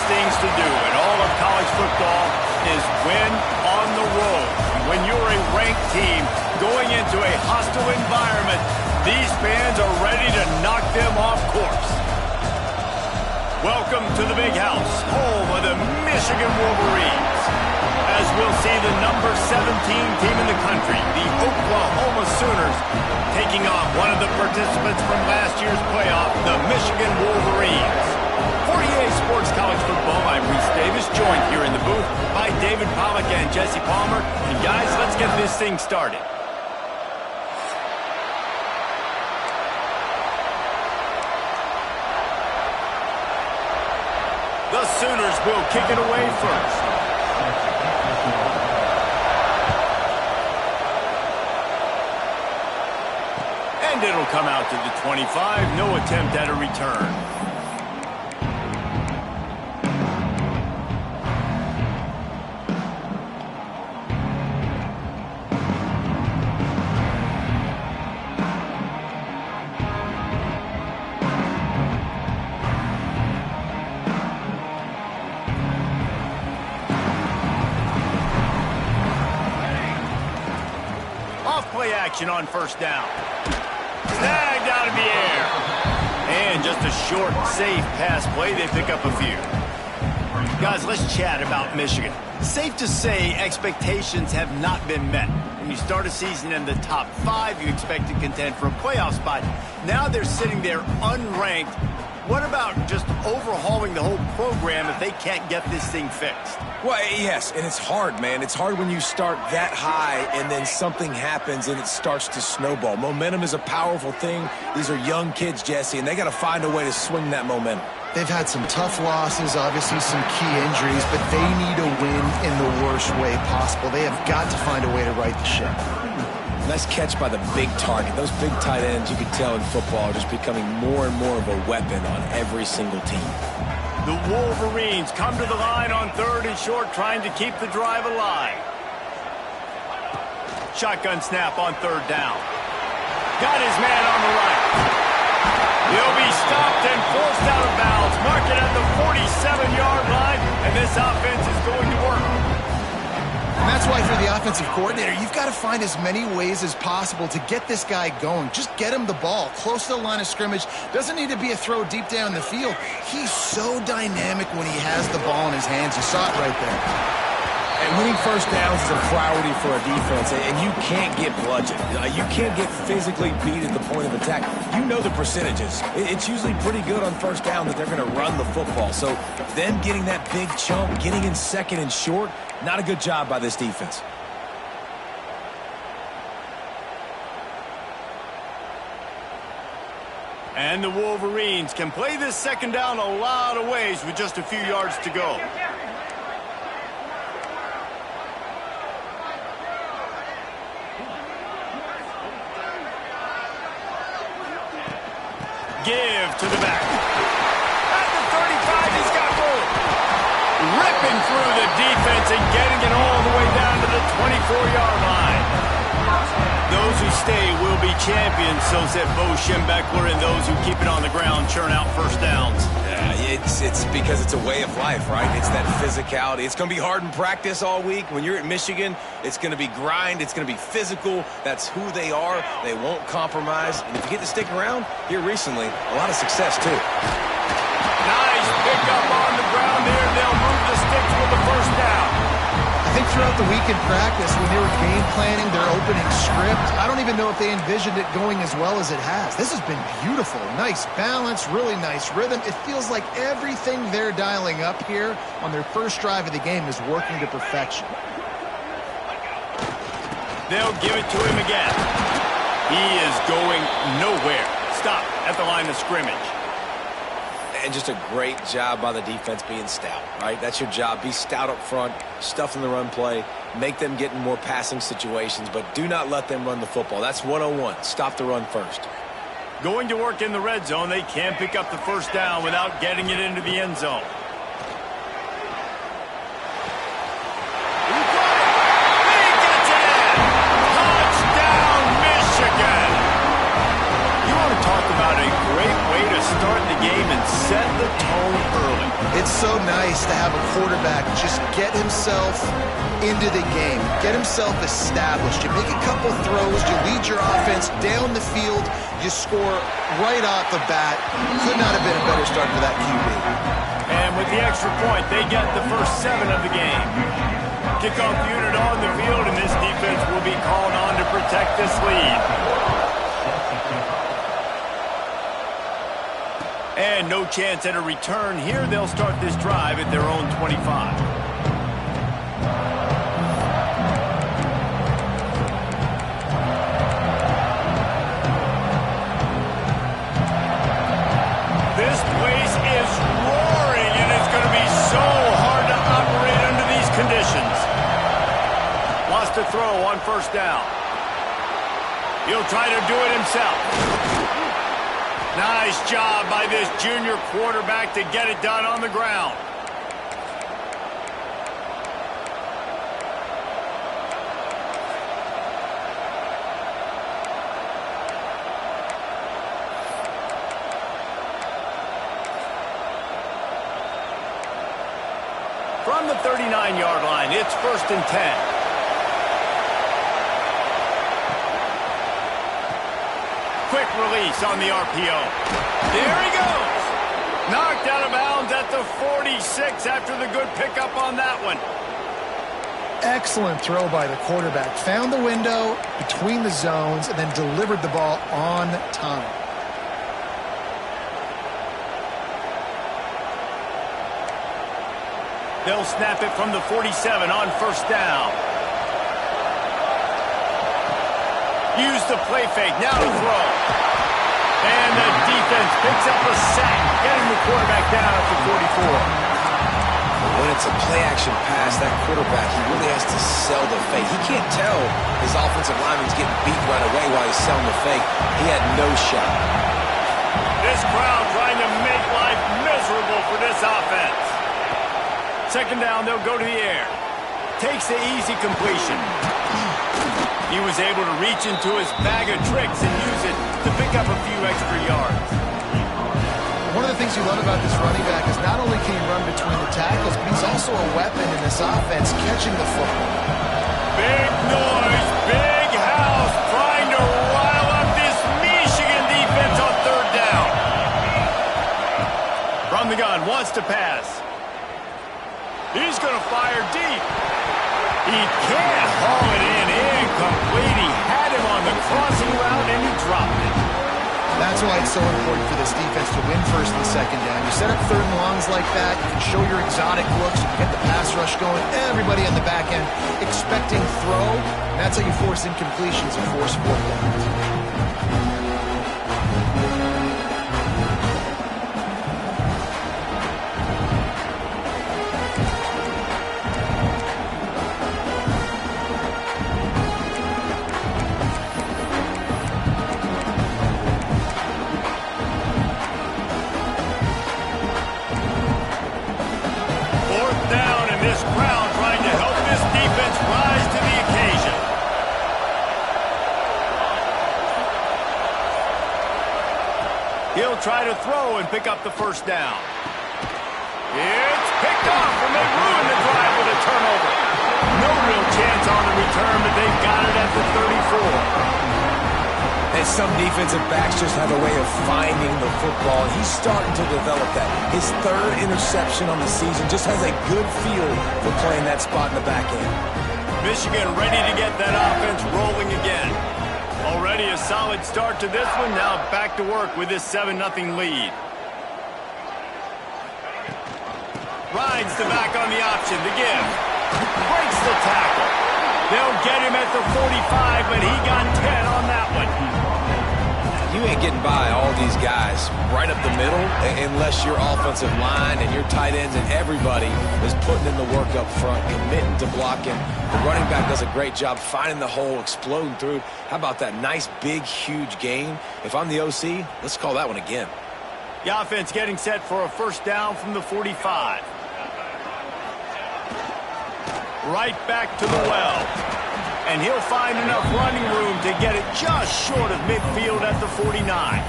things to do in all of college football is win on the road. When you're a ranked team going into a hostile environment, these fans are ready to knock them off course. Welcome to the Big House, home of the Michigan Wolverines. As we'll see the number 17 team in the country, the Oklahoma Sooners, taking on one of the participants from last year's playoff, the Michigan Wolverines. For EA Sports College Football, I'm Reese Davis, joined here in the booth by David Pollack and Jesse Palmer. And guys, let's get this thing started. The Sooners will kick it away first. And it'll come out to the 25. No attempt at a return. Play action on first down. Snagged out of the air. And just a short, safe pass play. They pick up a few. Guys, let's chat about Michigan. Safe to say expectations have not been met. When you start a season in the top 5, you expect to contend for a playoff spot. Now they're sitting there unranked. What about just overhauling the whole program if they can't get this thing fixed? Well, yes, and it's hard, man. It's hard when you start that high and then something happens and it starts to snowball. Momentum is a powerful thing. These are young kids, Jesse, and they got to find a way to swing that momentum. They've had some tough losses, obviously some key injuries, but they need a win in the worst way possible. They have got to find a way to right the ship. Nice catch by the big target. Those big tight ends, you can tell in football, are just becoming more and more of a weapon on every single team. The Wolverines come to the line on 3rd and short, trying to keep the drive alive. Shotgun snap on 3rd down. Got his man on the right. He'll be stopped and forced out of bounds. Mark it at the 47-yard line, and this offense is going to work. And that's why for the offensive coordinator, you've got to find as many ways as possible to get this guy going. Just get him the ball close to the line of scrimmage. Doesn't need to be a throw deep down the field. He's so dynamic when he has the ball in his hands. You saw it right there. And winning first downs is a priority for a defense, and you can't get bludgeoned. You can't get physically beat at the point of attack. You know the percentages. It's usually pretty good on first down that they're going to run the football. So them getting that big chunk, getting in 2nd and short, not a good job by this defense. And the Wolverines can play this 2nd down a lot of ways with just a few yards to go. Give to the back. At the 35, he's got room. Ripping through the defense and getting it all the way down to the 24-yard line. Those who stay will be champions, so said Bo Schembechler, and those who keep it on the ground churn out first downs. It's because it's a way of life, right? It's that physicality. It's going to be hard in practice all week. When you're at Michigan, it's going to be grind. It's going to be physical. That's who they are. They won't compromise. And if you get to stick around here recently, a lot of success, too. Nice pickup on the ground there. They'll move the sticks with the first down. I think throughout the week in practice, when they were game planning their opening script, I don't even know if they envisioned it going as well as it has. This has been beautiful. Nice balance, really nice rhythm. It feels like everything they're dialing up here on their first drive of the game is working to perfection. They'll give it to him again. He is going nowhere. Stop at the line of scrimmage. And just a great job by the defense being stout, right? That's your job. Be stout up front, stuff in the run play, make them get in more passing situations, but do not let them run the football. That's 101. Stop the run first. Going to work in the red zone. They can't pick up the first down without getting it into the end zone. About a great way to start the game and set the tone early. It's so nice have a quarterback just get himself into the game, get himself established. You make a couple throws, you lead your offense down the field, you score right off the bat. Could not have been a better start for that QB. And with the extra point, they get the first 7 of the game. Kickoff unit on the field, and this defense will be called on to protect this lead. And no chance at a return here. They'll start this drive at their own 25. This place is roaring, and it's going to be so hard to operate under these conditions. Lost a throw on first down. He'll try to do it himself. Nice job by this junior quarterback to get it done on the ground. From the 39-yard line, it's 1st and 10. Quick release on the RPO. There he goes. Knocked out of bounds at the 46 after the good pickup on that one. Excellent throw by the quarterback. Found the window between the zones and then delivered the ball on time. They'll snap it from the 47 on first down. Use the play fake, now to throw. And the defense picks up a sack, getting the quarterback down at the 44. When it's a play-action pass, that quarterback, he really has to sell the fake. He can't tell his offensive lineman's getting beat right away while he's selling the fake. He had no shot. This crowd trying to make life miserable for this offense. 2nd down, they'll go to the air. Takes the easy completion. He was able to reach into his bag of tricks and use it to pick up a few extra yards. One of the things you love about this running back is not only can he run between the tackles, but he's also a weapon in this offense catching the football. Big noise, big house, trying to rile up this Michigan defense on 3rd down. From the gun, wants to pass. He's going to fire deep. He can't haul it in incomplete. He had him on the crossing route, and he dropped it. That's why it's so important for this defense to win 1st and 2nd down. You set up 3rd and longs like that, you can show your exotic looks, you can get the pass rush going, everybody on the back end expecting throw, and that's how you force incompletions and force 4th downs. He'll try to throw and pick up the 1st down. It's picked off, and they ruin the drive with a turnover. No real chance on the return, but they've got it at the 34. And some defensive backs just have a way of finding the football, and he's starting to develop that. His 3rd interception on the season just has a good feel for playing that spot in the back end. Michigan ready to get that offense rolling again. Already a solid start to this one. Now back to work with this 7-0 lead. Rides the back on the option. The give. Breaks the tackle. They'll get him at the 45, but he got 10 on that one. You ain't getting by all these guys right up the middle unless your offensive line and your tight ends and everybody is putting in the work up front, committing to blocking. The running back does a great job finding the hole, exploding through. How about that nice, big, huge gain? If I'm the OC, let's call that one again. The offense getting set for a 1st down from the 45. Right back to the well. And he'll find enough running room to get it just short of midfield at the 49.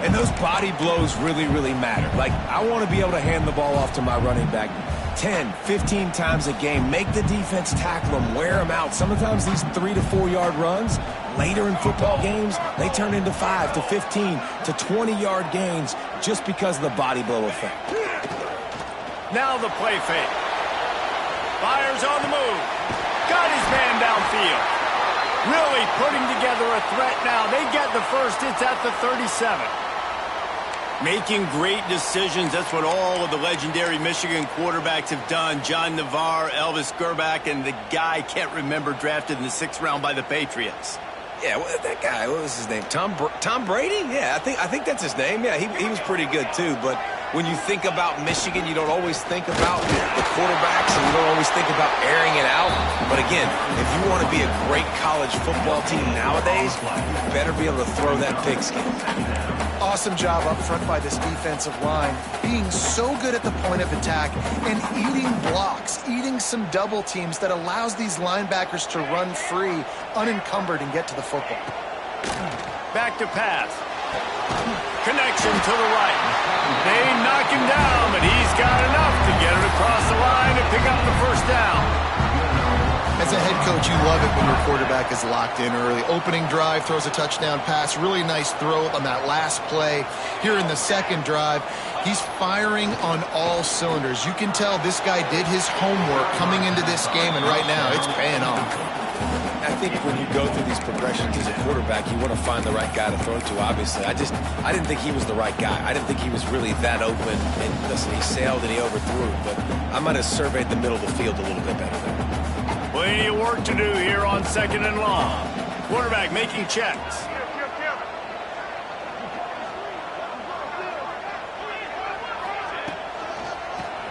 And those body blows really, really matter. Like, I want to be able to hand the ball off to my running back 10, 15 times a game. Make the defense tackle them, wear them out. Sometimes these 3 to 4 yard runs, later in football games, they turn into 5 to 15 to 20-yard gains just because of the body blow effect. Now the play fake. Fires on the move. Got his man downfield. Really putting together a threat now. They get the first. It's at the 37. Making great decisions. That's what all of the legendary Michigan quarterbacks have done. John Navarre, Elvis Grbac, and the guy I can't remember drafted in the 6th round by the Patriots. Yeah, that guy, what was his name? Tom Brady? Yeah, I think that's his name. Yeah, he was pretty good too. But when you think about Michigan, you don't always think about the quarterbacks, and you don't always think about airing it out. But again, if you want to be a great college football team nowadays, you better be able to throw that pigskin. Awesome job up front by this defensive line, being so good at the point of attack and eating blocks, eating some double teams that allows these linebackers to run free, unencumbered, and get to the football. Back to pass. Connection to the right. They knock him down, but he's got enough to get it across the line and pick up the first down. As a head coach, you love it when your quarterback is locked in early. Opening drive, throws a touchdown pass. Really nice throw on that last play. Here in the second drive, he's firing on all cylinders. You can tell this guy did his homework coming into this game, and right now it's paying off. I think when you go through these progressions as a quarterback, you want to find the right guy to throw to, obviously. I didn't think he was the right guy. I didn't think he was really that open. And listen, he sailed and he overthrew, but I might have surveyed the middle of the field a little bit better there. Plenty of work to do here on 2nd and long. Quarterback making checks.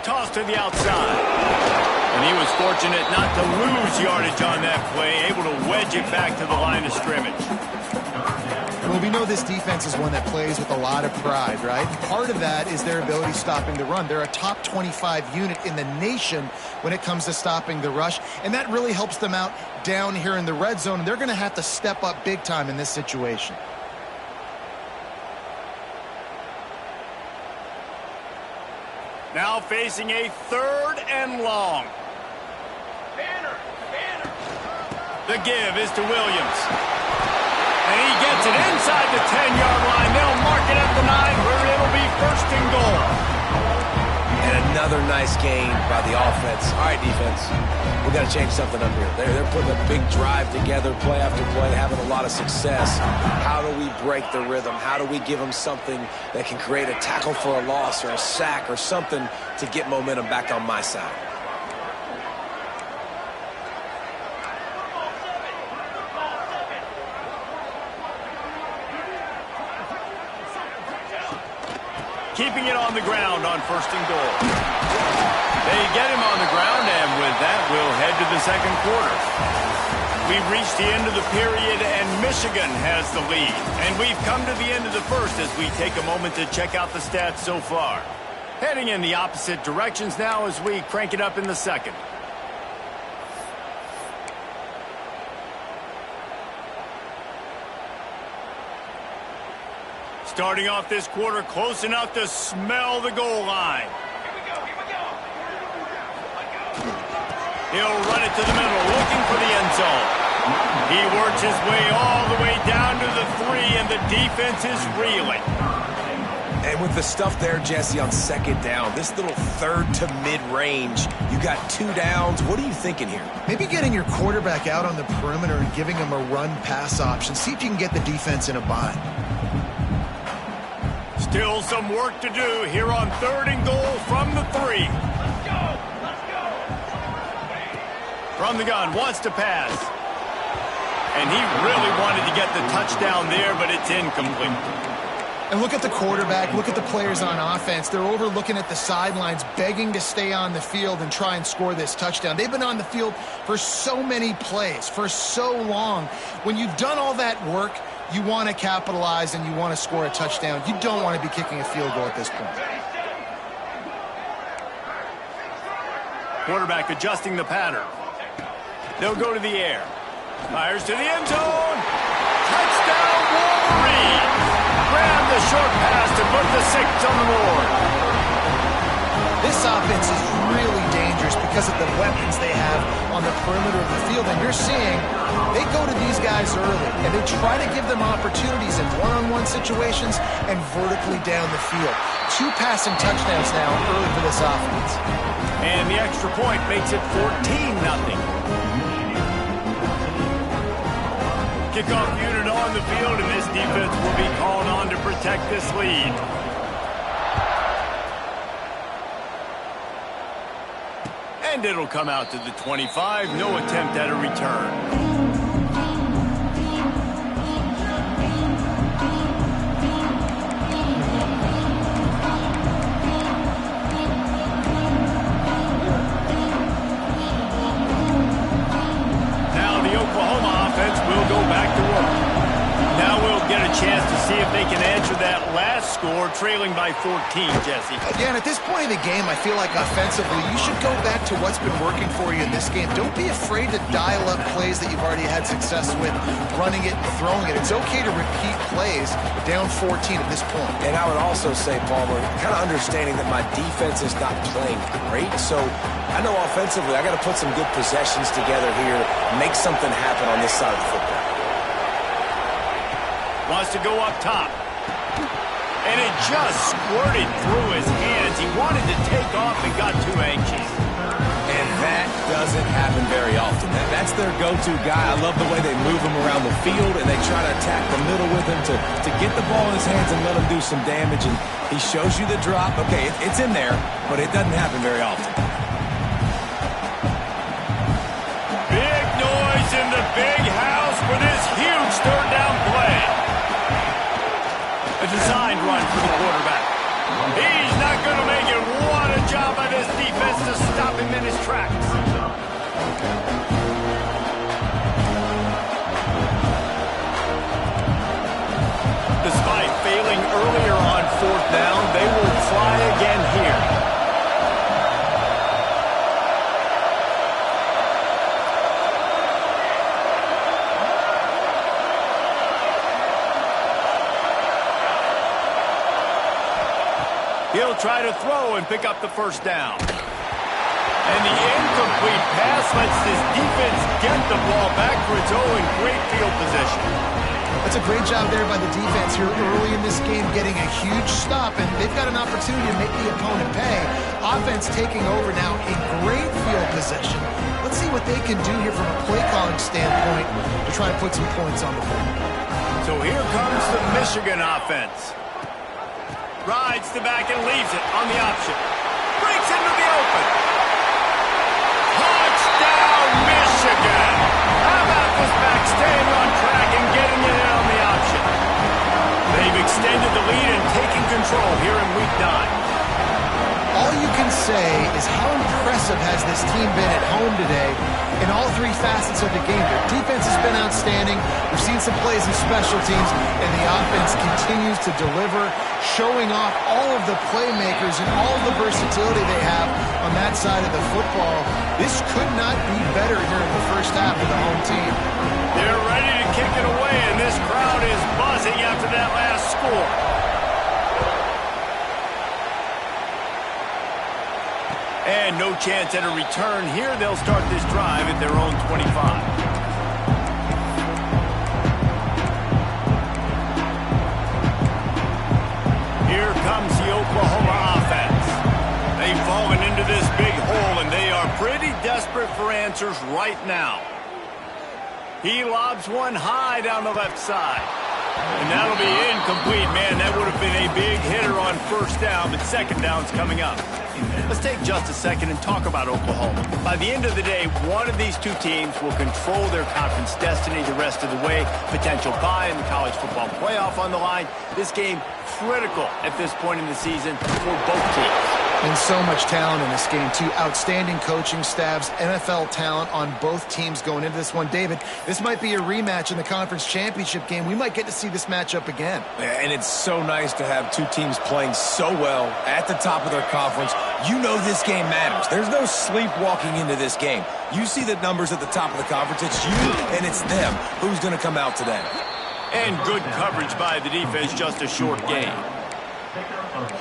Toss to the outside. And he was fortunate not to lose yardage on that play, able to wedge it back to the line of scrimmage. Well, we know this defense is one that plays with a lot of pride, right? Part of that is their ability stopping the run. They're a top 25 unit in the nation when it comes to stopping the rush, and that really helps them out down here in the red zone. They're going to have to step up big time in this situation. Now facing a 3rd and long. The give is to Williams. And he gets it inside the 10-yard line. They'll mark it at the 9 where it'll be 1st and goal. And another nice gain by the offense. All right, defense, we got to change something up here. They're putting a big drive together, play after play, having a lot of success. How do we break the rhythm? How do we give them something that can create a tackle for a loss or a sack or something to get momentum back on my side? Keeping it on the ground on 1st and goal. They get him on the ground, and with that, we'll head to the 2nd quarter. We've reached the end of the period, and Michigan has the lead. And we've come to the end of the 1st as we take a moment to check out the stats so far. Heading in the opposite directions now as we crank it up in the 2nd. Starting off this quarter close enough to smell the goal line. He'll run it to the middle, looking for the end zone. He works his way all the way down to the 3, and the defense is reeling. And with the stuff there, Jesse, on 2nd down, this little 3rd to mid-range, you got 2 downs. What are you thinking here? Maybe getting your quarterback out on the perimeter and giving him a run-pass option. See if you can get the defense in a bind. Still some work to do here on 3rd and goal from the 3. Let's go! Let's go! From the gun, wants to pass. And he really wanted to get the touchdown there, but it's incomplete. And look at the quarterback, look at the players on offense. They're overlooking at the sidelines, begging to stay on the field and try and score this touchdown. They've been on the field for so many plays, for so long. When you've done all that work, you want to capitalize and you want to score a touchdown. You don't want to be kicking a field goal at this point. Quarterback adjusting the pattern. They'll go to the air. Fires to the end zone. Touchdown, Wolverine! Grab the short pass to put the 6 on the board. This offense is really dangerous because of the weapons they have on the perimeter of the field. And you're seeing they go to these guys early, and they try to give them opportunities in one-on-one situations and vertically down the field. 2 passing touchdowns now early for this offense. And the extra point makes it 14-0. Kickoff unit on the field, and this defense will be called on to protect this lead. And it'll come out to the 25. No attempt at a return. Will go back to work. Now we'll get a chance to see if they can answer that last score, trailing by 14, Jesse. Again, at this point in the game, I feel like offensively, you should go back to what's been working for you in this game. Don't be afraid to dial up plays that you've already had success with, running it and throwing it. It's okay to repeat plays down 14 at this point. And I would also say, Palmer, kind of understanding that my defense is not playing great, so I know offensively I got to put some good possessions together here, make something happen on this side of the football. Wants to go up top. And it just squirted through his hands. He wanted to take off and got too anxious. And that doesn't happen very often. That's their go-to guy. I love the way they move him around the field, and they try to attack the middle with him to get the ball in his hands and let him do some damage. And he shows you the drop. Okay, it's in there, but it doesn't happen very often. Big noise in the big house for this huge third down play. A designed run for the quarterback. He's not going to make it. What a job by this defense to stop him in his tracks. Despite failing earlier on 4th down, they will try again here. He'll try to throw and pick up the 1st down. And the incomplete pass lets this defense get the ball back for its own great field position. That's a great job there by the defense here early in this game, getting a huge stop, and they've got an opportunity to make the opponent pay. Offense taking over now in great field position. Let's see what they can do here from a play calling standpoint to try to put some points on the board. So here comes the Michigan offense. Rides the back and leaves it on the option. Breaks into the open. Touchdown, Michigan! How about this back staying on track and getting it in on the option? They've extended the lead and taken control here in Week 9. All you can say is how impressive has this team been at home today in all 3 facets of the game. Their defense has been outstanding. We've seen some plays in special teams, and the offense continues to deliver, showing off all of the playmakers and all of the versatility they have on that side of the football. This could not be better here in the first half of the home team. They're ready to kick it away, and this crowd is buzzing after that last score. And no chance at a return here. They'll start this drive at their own 25. Here comes the Oklahoma offense. They've fallen into this big hole, and they are pretty desperate for answers right now. He lobs one high down the left side. And that'll be incomplete. Man, that would have been a big hitter on 1st down, but 2nd down's coming up. Let's take just a second and talk about Oklahoma. By the end of the day, one of these 2 teams will control their conference destiny the rest of the way. Potential bye in the college football playoff on the line. This game critical at this point in the season for both teams. And so much talent in this game, too. Outstanding coaching staffs, NFL talent on both teams going into this one. David, this might be a rematch in the conference championship game. We might get to see this matchup again. And it's so nice to have 2 teams playing so well at the top of their conference. You know this game matters. There's no sleepwalking into this game. You see the numbers at the top of the conference. It's you and it's them. Who's going to come out today? And good coverage by the defense, just a short gain.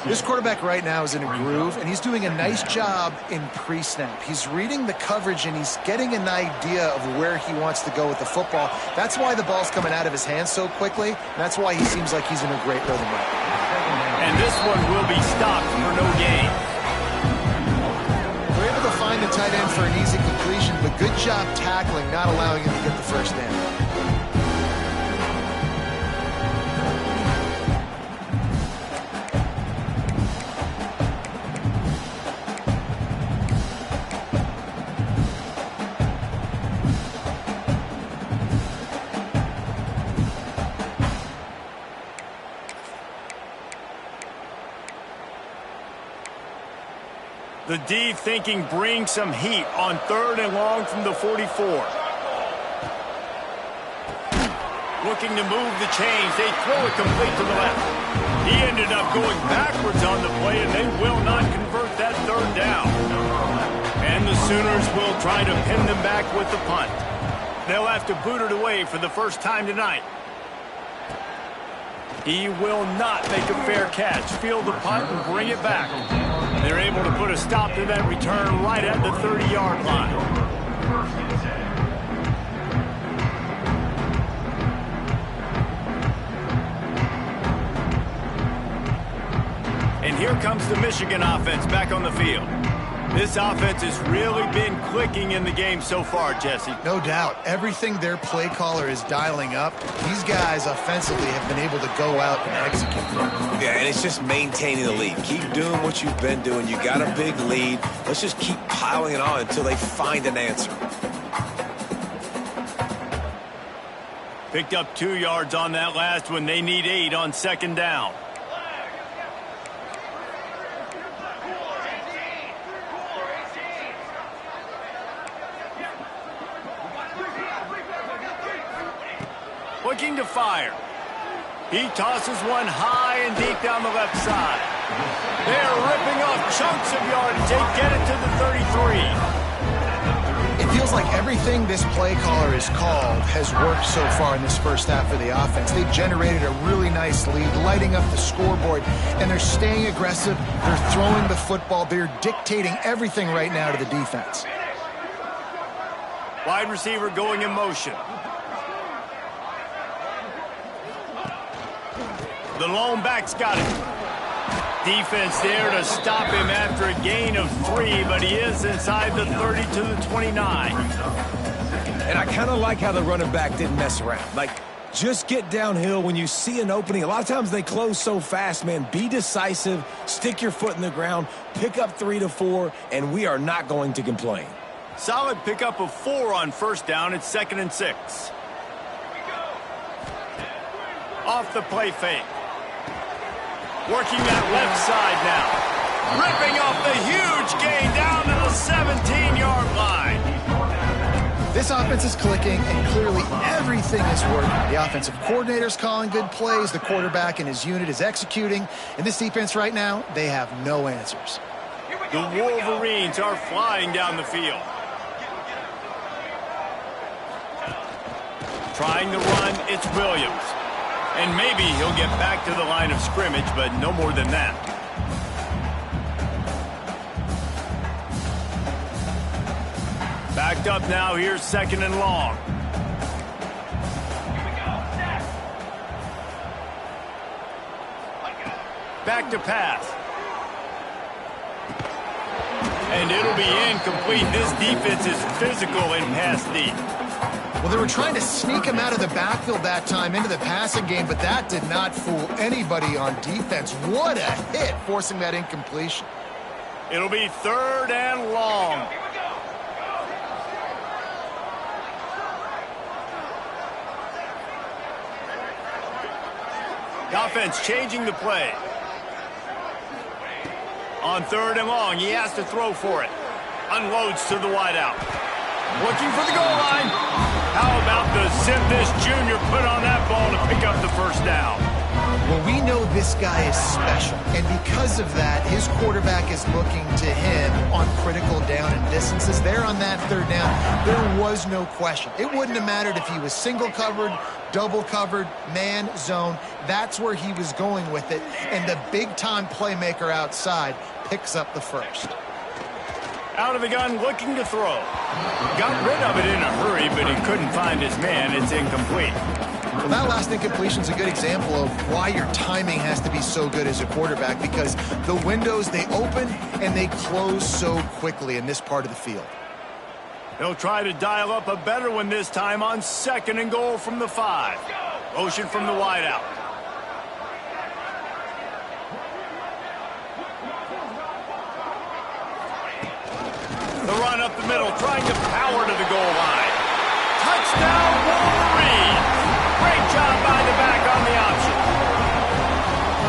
This quarterback right now is in a groove, and he's doing a nice job in pre-snap. He's reading the coverage, and he's getting an idea of where he wants to go with the football. That's why the ball's coming out of his hands so quickly, and that's why he seems like he's in a great rhythm right now. And this one will be stopped for no gain. We're able to find the tight end for an easy completion, but good job tackling, not allowing him to get the first down. The D thinking bring some heat on 3rd and long from the 44. Looking to move the chains. They throw it complete to the left. He ended up going backwards on the play, and they will not convert that 3rd down. And the Sooners will try to pin them back with the punt. They'll have to boot it away for the first time tonight. He will not make a fair catch. Field the punt and bring it back. They're able to put a stop to that return right at the 30-yard line. And here comes the Michigan offense back on the field. This offense has really been clicking in the game so far, Jesse. No doubt. Everything their play caller is dialing up, these guys offensively have been able to go out and execute. Yeah, and it's just maintaining the lead. Keep doing what you've been doing. You got a big lead. Let's just keep piling it on until they find an answer. Picked up 2 yards on that last one. They need 8 on 2nd down. Looking to fire. He tosses one high and deep down the left side. They're ripping off chunks of yardage. They get it to the 33. It feels like everything this play caller has called has worked so far in this first half of the offense. They've generated a really nice lead, lighting up the scoreboard, and they're staying aggressive. They're throwing the football. They're dictating everything right now to the defense. Wide receiver going in motion. The lone back's got it. Defense there to stop him after a gain of 3, but he is inside the 30 to the 29. And I kind of like how the running back didn't mess around. Like, just get downhill when you see an opening. A lot of times they close so fast, man. Be decisive, stick your foot in the ground, pick up 3 to 4, and we are not going to complain. Solid pickup of 4 on 1st down. It's 2nd and 6. Off the play fake. Working that left side now. Ripping off the huge gain down to the 17-yard line. This offense is clicking, and clearly everything is working. The offensive coordinator's calling good plays. The quarterback and his unit is executing. And this defense right now, they have no answers. The Wolverines are flying down the field. Trying to run, it's Williams. And maybe he'll get back to the line of scrimmage, but no more than that. Backed up now, here's 2nd and long. Back to pass. And it'll be incomplete. This defense is physical in pass deep. Well, they were trying to sneak him out of the backfield that time into the passing game, but that did not fool anybody on defense. What a hit, forcing that incompletion. It'll be 3rd and long. The offense changing the play. On 3rd and long, he has to throw for it. Unloads to the wideout. Looking for the goal line. How about the zip this junior put on that ball to pick up the 1st down? Well, we know this guy is special, and because of that, his quarterback is looking to him on critical down and distances there on that third down, there was no question. It wouldn't have mattered if he was single covered, double covered, man, zone. That's where he was going with it. And the big-time playmaker outside picks up the first. Out of the gun, looking to throw. Got rid of it in a hurry, but he couldn't find his man. It's incomplete. Well, that last incompletion is a good example of why your timing has to be so good as a quarterback, because the windows, they open and they close so quickly in this part of the field. They'll try to dial up a better one this time on 2nd and goal from the 5. Motion from the wideout. The run up the middle, trying to power to the goal line. Touchdown, Wolverine! Great job by the back on the option.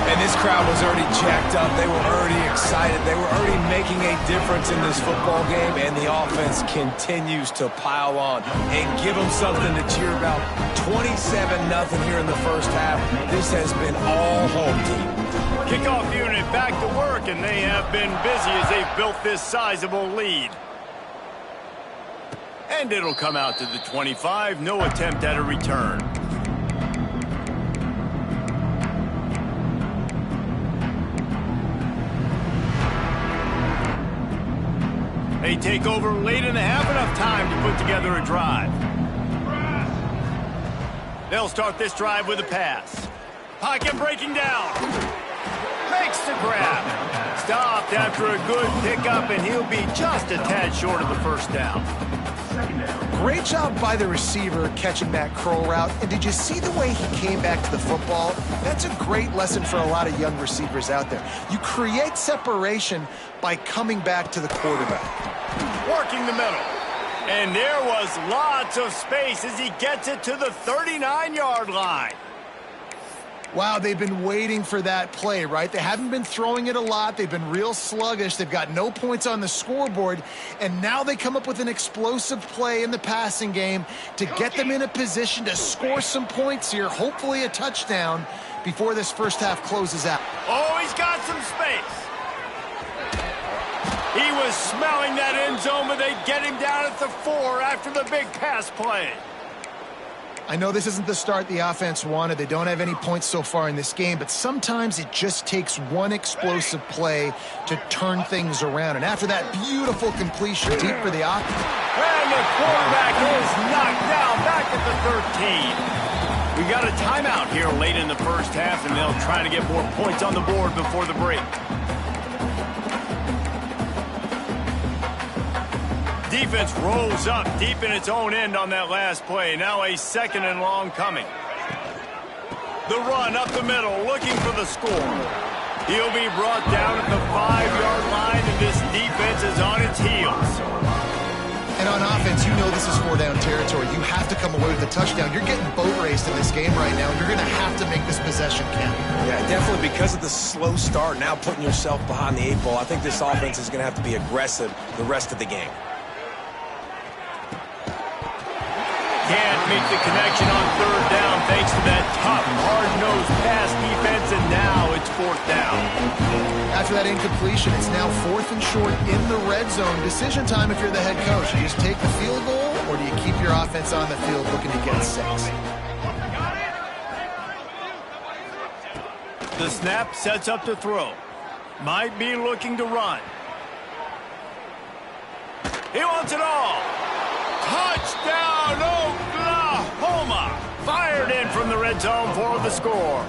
And this crowd was already jacked up. They were already excited. They were already making a difference in this football game, and the offense continues to pile on and give them something to cheer about. 27-0 here in the first half. This has been all home team. Kickoff unit back to work, and they have been busy as they've built this sizable lead. And it'll come out to the 25. No attempt at a return. They take over late and have enough time to put together a drive. They'll start this drive with a pass. Pocket breaking down. Makes the grab. Stopped after a good pickup, and he'll be just a tad short of the first down. Great job by the receiver catching that curl route. And did you see the way he came back to the football? That's a great lesson for a lot of young receivers out there. You create separation by coming back to the quarterback. Working the middle. And there was lots of space as he gets it to the 39-yard line. Wow, they've been waiting for that play, right? They haven't been throwing it a lot. They've been real sluggish. They've got no points on the scoreboard. And now they come up with an explosive play in the passing game to get them in a position to score some points here, hopefully a touchdown, before this first half closes out. Oh, he's got some space. He was smelling that end zone, but they get him down at the 4 after the big pass play. I know this isn't the start the offense wanted. They don't have any points so far in this game, but sometimes it just takes one explosive play to turn things around. And after that beautiful completion deep for the offense. And the quarterback is knocked down back at the 13. We got a timeout here late in the first half, and they'll try to get more points on the board before the break. Defense rolls up deep in its own end on that last play. Now a 2nd and long coming. The run up the middle, looking for the score. He'll be brought down at the 5-yard line, and this defense is on its heels. And on offense, you know this is 4-down territory. You have to come away with a touchdown. You're getting boat raced in this game right now. You're going to have to make this possession count. Yeah, definitely because of the slow start, now putting yourself behind the 8 ball. I think this offense is going to have to be aggressive the rest of the game. Can't make the connection on 3rd down thanks to that tough, hard-nosed pass defense, and now it's 4th down. After that incompletion, it's now 4th and short in the red zone. Decision time if you're the head coach. You just take the field goal, or do you keep your offense on the field looking to get 6? The snap sets up to throw. Might be looking to run. He wants it all. Touchdown, Oklahoma! Fired in from the red zone for the score.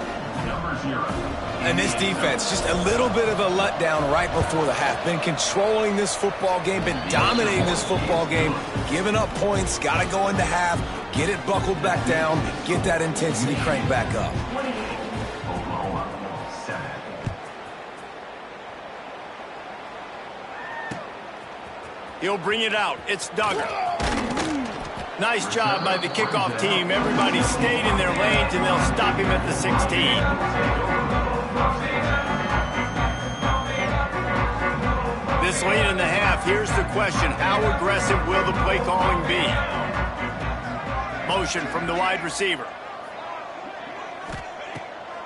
And this defense, just a little bit of a letdown right before the half. Been controlling this football game, been dominating this football game, giving up points, got to go into half, get it buckled back down, get that intensity cranked back up. He'll bring it out. It's Duggar. Nice job by the kickoff team. Everybody stayed in their lanes, and they'll stop him at the 16. This late in the half, here's the question. How aggressive will the play calling be? Motion from the wide receiver.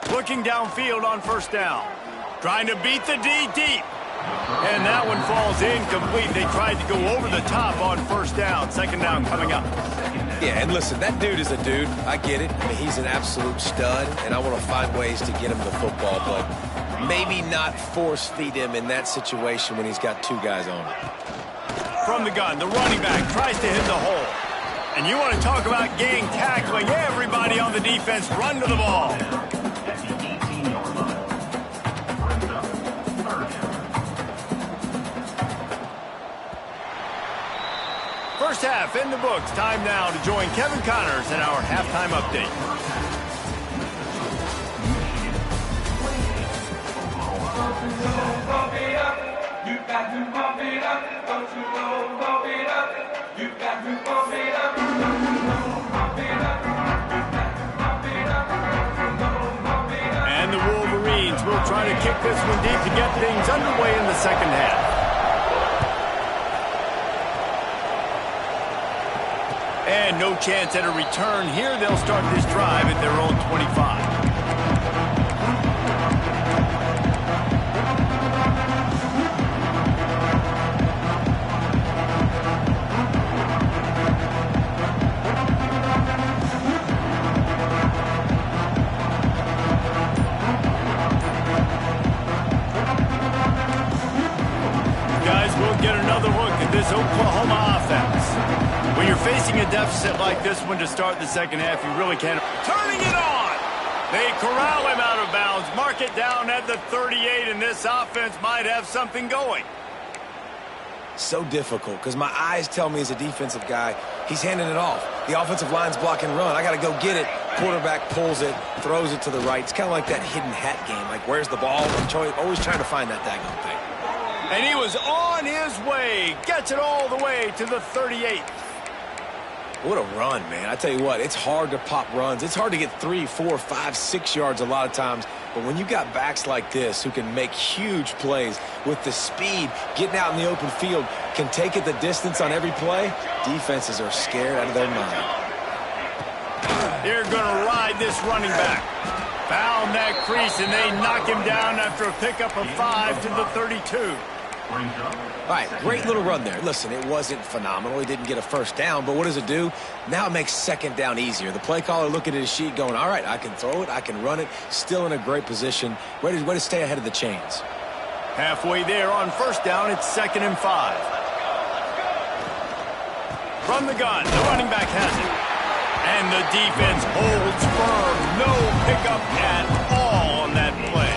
Looking downfield on 1st down. Trying to beat the D deep. And that one falls incomplete. They tried to go over the top on first down. Second down coming up. Yeah, and listen, that dude is a dude. I get it. I mean, he's an absolute stud, and I want to find ways to get him the football, but maybe not force feed him in that situation when he's got two guys on him. From the gun, the running back tries to hit the hole. And you want to talk about gang tackling. Everybody on the defense run to the ball. First half in the books. Time now to join Kevin Connors in our halftime update. And the Wolverines will try to kick this one deep to get things underway in the second half. And no chance at a return here. They'll start this drive at their own 25. Guys, we'll get another look at this Oklahoma offense. When you're facing a deficit like this one to start the second half, you really can't. Turning it on! They corral him out of bounds, mark it down at the 38, and this offense might have something going. So difficult, because my eyes tell me as a defensive guy, he's handing it off. The offensive line's block and run. I got to go get it. Quarterback pulls it, throws it to the right. It's kind of like that hidden hat game. Like, where's the ball? I'm always trying to find that daggone thing. And he was on his way. Gets it all the way to the 38. What a run, man. I tell you what, it's hard to pop runs. It's hard to get 3, 4, 5, 6 yards a lot of times. But when you got backs like this who can make huge plays with the speed, getting out in the open field, can take it the distance on every play, defenses are scared out of their mind. They're going to ride this running back. Found that crease, and they knock him down after a pickup of 5 to the 32. All right, great little run there. Listen, it wasn't phenomenal. He didn't get a first down, but what does it do? Now it makes second down easier. The play caller looking at his sheet going, all right, I can throw it, I can run it, still in a great position. Way to stay ahead of the chains. Halfway there on first down, it's 2nd and 5. From the gun, the running back has it. And the defense holds firm. No pickup at all on that play.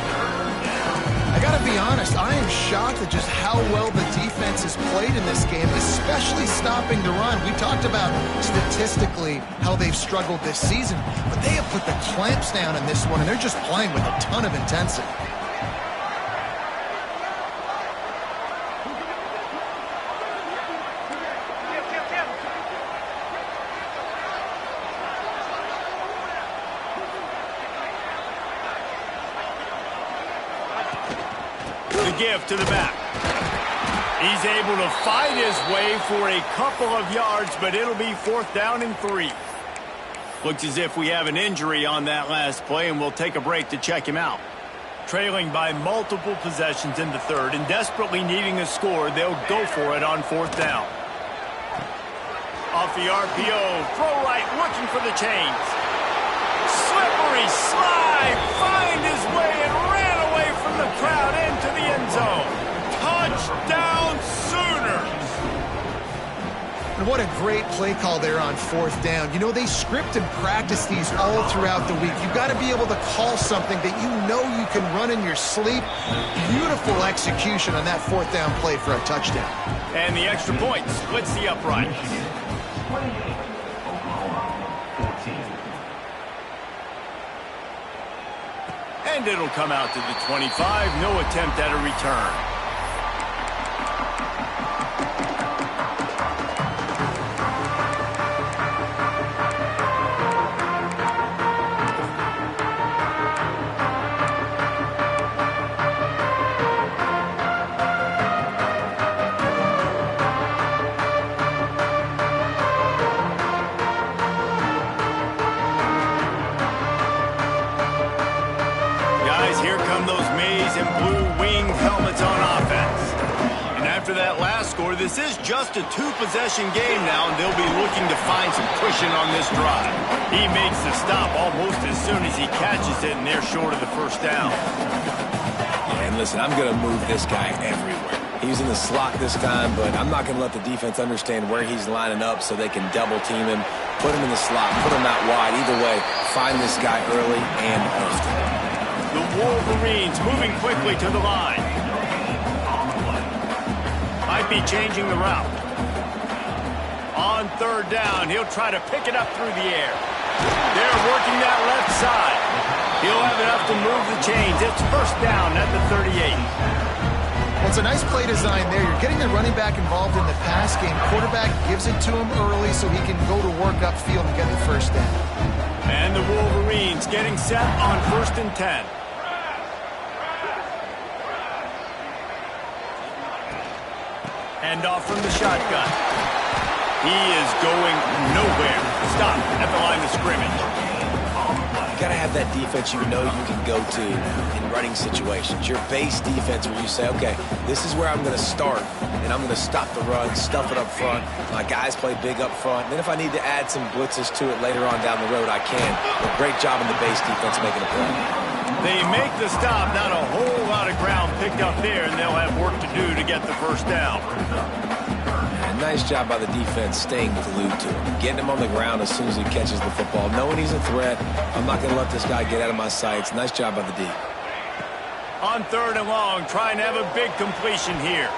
I got to be honest, I am shocked at just how well the defense has played in this game, especially stopping the run. We talked about statistically how they've struggled this season, but they have put the clamps down in this one, and they're just playing with a ton of intensity. Give to the back. He's able to fight his way for a couple of yards, but it'll be 4th down and 3. Looks as if we have an injury on that last play, and we'll take a break to check him out. Trailing by multiple possessions in the third and desperately needing a score, they'll go for it on 4th down. Off the RPO, throw right, looking for the chains. Slippery slide, find his way and ran away from the crowd into the end zone. Touchdown Sooners! And what a great play call there on 4th down. You know, they script and practice these all throughout the week. You've got to be able to call something that you know you can run in your sleep. Beautiful execution on that 4th down play for a touchdown. And the extra point splits the upright. And it'll come out to the 25. No attempt at a return. Here come those maize and blue wing helmets on This is just a two-possession game now, and they'll be looking to find some cushion on this drive. He makes the stop almost as soon as he catches it, and they're short of the first down. Yeah, and listen, I'm going to move this guy everywhere. He's in the slot this time, but I'm not going to let the defense understand where he's lining up so they can double team him, put him in the slot, put him out wide. Either way, find this guy early and often. The Wolverines moving quickly to the line. Might be changing the route. On third down, he'll try to pick it up through the air. They're working that left side. He'll have enough to move the chains. It's first down at the 38. Well, it's a nice play design there. You're getting the running back involved in the pass game. Quarterback gives it to him early so he can go to work upfield and get the first down. And the Wolverines getting set on 1st and 10. Hand off from the shotgun. He is going nowhere. Stop at the line of scrimmage. You got to have that defense you know you can go to in running situations. Your base defense where you say, okay, this is where I'm going to start, and I'm going to stop the run, stuff it up front. My guys play big up front. Then if I need to add some blitzes to it later on down the road, I can. But great job in the base defense making a play. They make the stop. Not a whole lot of ground picked up there, and they'll have work to do to get the first down. And nice job by the defense staying glued to him, getting him on the ground as soon as he catches the football, knowing he's a threat. I'm not going to let this guy get out of my sights. Nice job by the D. On third and long, trying to have a big completion here.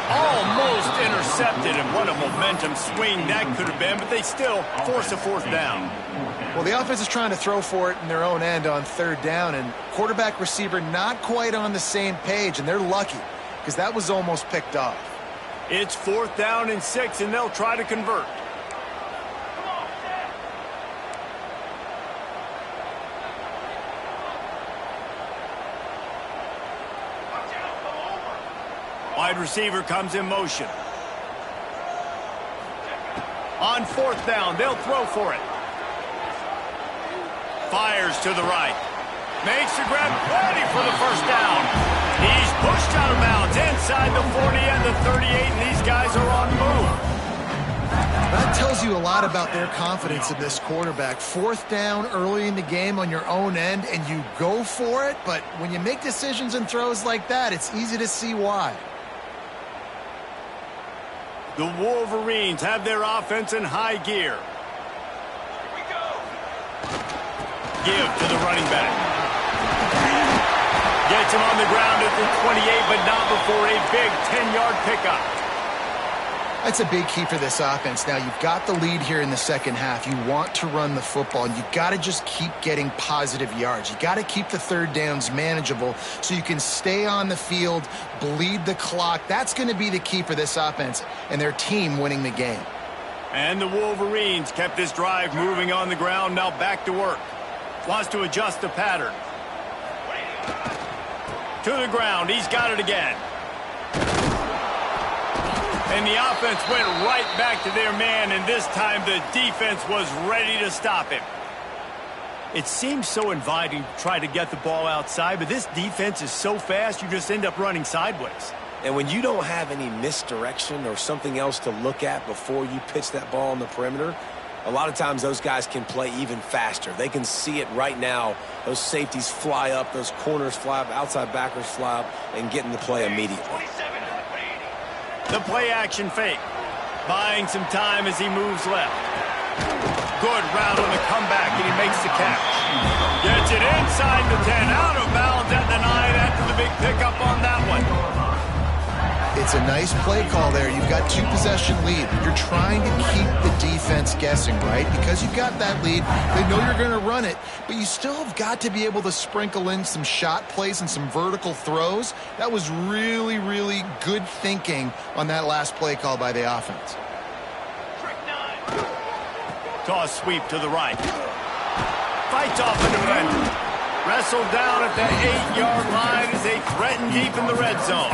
Almost intercepted, and what a momentum swing that could have been, but they still force a fourth down. Well, the offense is trying to throw for it in their own end on third down, and quarterback receiver not quite on the same page, and they're lucky because that was almost picked off. It's 4th down and 6, and they'll try to convert. Wide receiver comes in motion. On 4th down, they'll throw for it. Fires to the right. Makes the grab, ready for the first down. He's pushed out of bounds inside the 40 and the 38, and these guys are on move. That tells you a lot about their confidence in this quarterback. 4th down early in the game on your own end, and you go for it, but when you make decisions and throws like that, it's easy to see why. The Wolverines have their offense in high gear. Give to the running back. Gets him on the ground at the 28, but not before a big 10-yard pickup. That's a big key for this offense. Now, you've got the lead here in the second half. You want to run the football, and you've got to just keep getting positive yards. You got to keep the third downs manageable so you can stay on the field, bleed the clock. That's going to be the key for this offense and their team winning the game. And the Wolverines kept this drive moving on the ground, now back to work. Wants to adjust the pattern. To the ground, he's got it again. And the offense went right back to their man, and this time the defense was ready to stop him. It seems so inviting to try to get the ball outside, but this defense is so fast, you just end up running sideways. And when you don't have any misdirection or something else to look at before you pitch that ball on the perimeter, a lot of times those guys can play even faster. They can see it right now. Those safeties fly up, those corners fly up, outside backers fly up, and get in the play immediately. The play-action fake. Buying some time as he moves left. Good route on the comeback, and he makes the catch. Gets it inside the 10, out of bounds at the 9 after the big pickup on that one. It's a nice play call there. You've got 2-possession lead. You're trying to keep the defense guessing, right? Because you've got that lead, they know you're going to run it, but you still have got to be able to sprinkle in some shot plays and some vertical throws. That was really, really good thinking on that last play call by the offense. Toss sweep to the right. Fights off the defender. Wrestled down at the 8-yard line as they threaten deep in the red zone.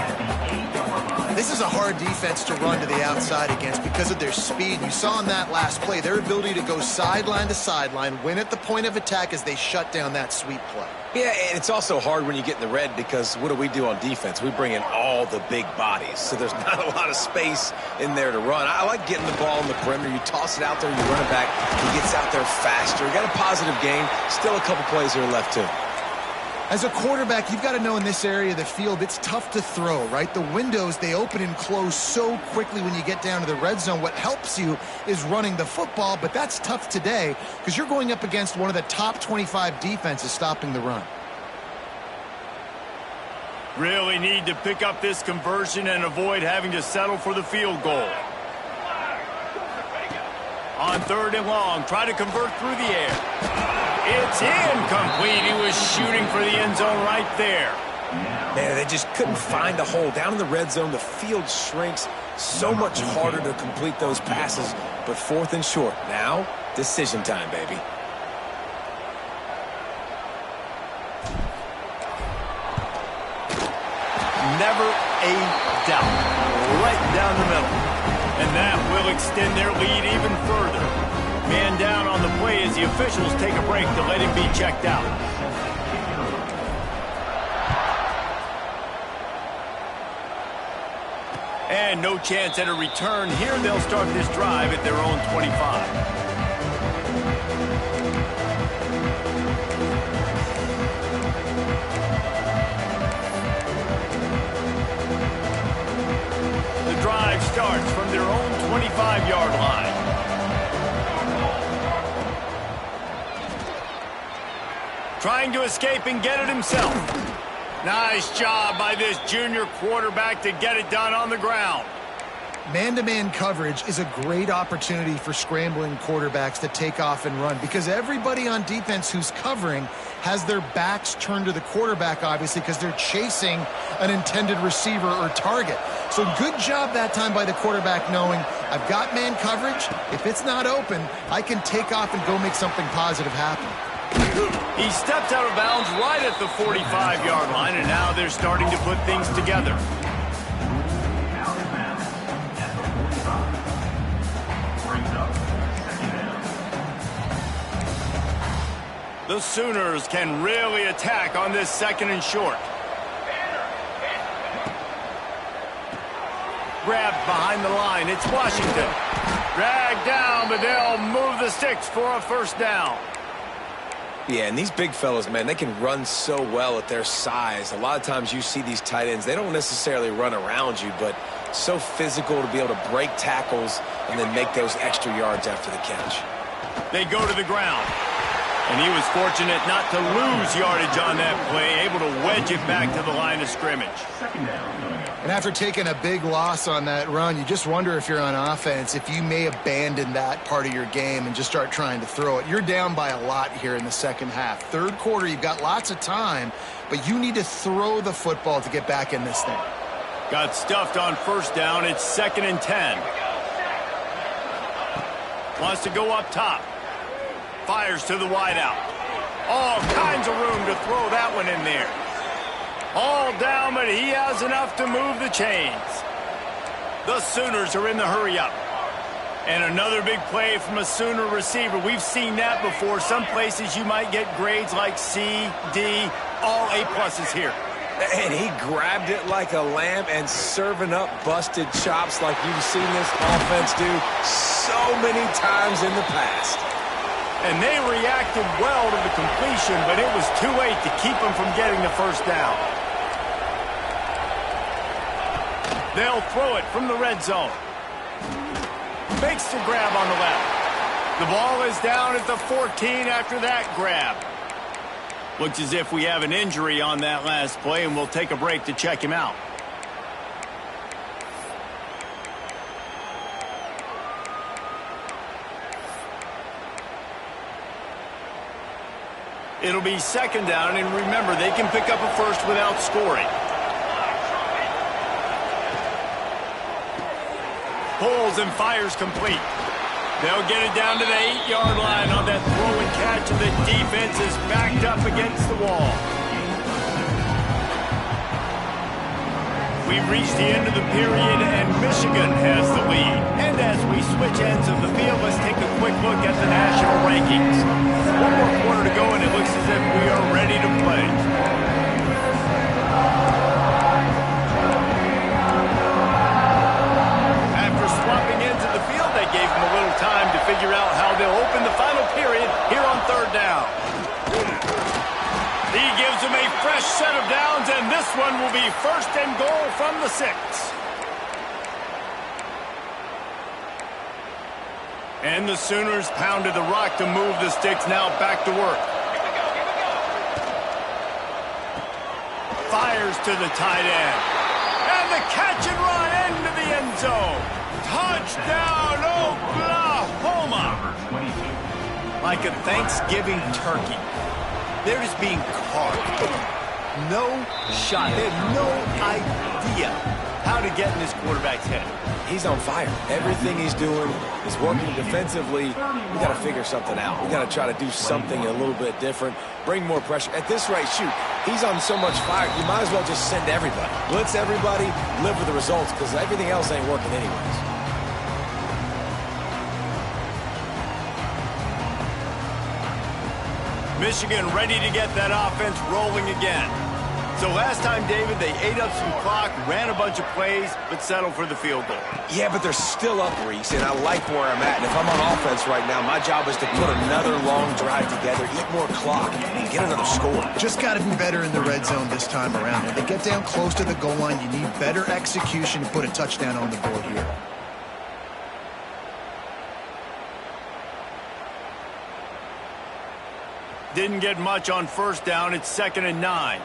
this is a hard defense to run to the outside against because of their speed. You saw in that last play their ability to go sideline to sideline, win at the point of attack as they shut down that sweep play. Yeah, and it's also hard when you get in the red because what do on defense? We bring in all the big bodies, so there's not a lot of space in there to run. I like getting the ball in the perimeter. You toss it out there, you run it back. He gets out there faster. Got a positive game. Still a couple plays here left, too. As a quarterback, you've got to know in this area of the field, it's tough to throw, right? The windows, they open and close so quickly when you get down to the red zone. What helps you is running the football, but that's tough today because you're going up against one of the top 25 defenses stopping the run. Really need to pick up this conversion and avoid having to settle for the field goal. On 3rd and long, try to convert through the air. It's incomplete. He was shooting for the end zone right there. Man, they just couldn't find a hole. Down in the red zone, the field shrinks. So much harder to complete those passes. But 4th and short. Now, decision time, baby. Never a doubt. Right down the middle. And that will extend their lead even further. Man down on the play as the officials take a break to let him be checked out. And no chance at a return here. They'll start this drive at their own 25. The drive starts from their own 25-yard line. Trying to escape and get it himself. Nice job by this junior quarterback to get it done on the ground. Man-to-man coverage is a great opportunity for scrambling quarterbacks to take off and run because everybody on defense who's covering has their backs turned to the quarterback, obviously, because they're chasing an intended receiver or target. So good job that time by the quarterback knowing I've got man coverage. If it's not open, I can take off and go make something positive happen. He stepped out of bounds right at the 45-yard line, and now they're starting to put things together. The Sooners can really attack on this 2nd and short. Grabbed behind the line. It's Washington. Dragged down, but they'll move the sticks for a 1st down. Yeah, and these big fellows, man, they can run so well at their size. A lot of times you see these tight ends, they don't necessarily run around you, but so physical to be able to break tackles and then make those extra yards after the catch. They go to the ground. And he was fortunate not to lose yardage on that play, able to wedge it back to the line of scrimmage. And after taking a big loss on that run, you just wonder if you're on offense, if you may abandon that part of your game and just start trying to throw it. You're down by a lot here in the 2nd half. 3rd quarter, you've got lots of time, but you need to throw the football to get back in this thing. Got stuffed on 1st down. It's 2nd and 10. Wants to go up top. Fires to the wideout. All kinds of room to throw that one in there. All down, but he has enough to move the chains. The Sooners are in the hurry-up. And another big play from a Sooner receiver. We've seen that before. Some places you might get grades like C, D, all A-pluses here. And he grabbed it like a lamb and serving up busted chops like you've seen this offense do so many times in the past. And they reacted well to the completion, but it was too late to keep them from getting the 1st down. They'll throw it from the red zone. Makes the grab on the left. The ball is down at the 14 after that grab. Looks as if we have an injury on that last play, and we'll take a break to check him out. It'll be 2nd down, and remember, they can pick up a 1st without scoring. Pulls and fires complete. They'll get it down to the 8-yard line on that throw and catch, and the defense is backed up against the wall. We've reached the end of the period, and Michigan has the lead. And as we switch ends of the field, let's take a quick look at the national rankings. One more quarter to go, and it looks as if we are ready to play. After swapping ends of the field, they gave them a little time to figure out how they'll open the final period here on third down. He gives them a fresh set of downs, and this one will be first and goal from the 6. And the Sooners pounded the rock to move the sticks. Now back to work. Fires to the tight end. And the catch and run into the end zone. Touchdown, Oklahoma. Like a Thanksgiving turkey. They're just being carved. No shot. They have no idea how to get in this quarterback's head. He's on fire. Everything he's doing is working defensively. We got to figure something out. We got to try to do something a little bit different. Bring more pressure. At this rate, shoot, he's on so much fire, you might as well just send everybody. Blitz everybody, live with the results, because everything else ain't working anyways. Michigan ready to get that offense rolling again. So last time, David, they ate up some clock, ran a bunch of plays, but settled for the field goal. Yeah, but they're still up, Reese, and I like where I'm at. And if I'm on offense right now, my job is to put another long drive together, eat more clock, and get another score. Just got to be better in the red zone this time around. When they get down close to the goal line, you need better execution to put a touchdown on the board here. Didn't get much on first down. It's 2nd and 9.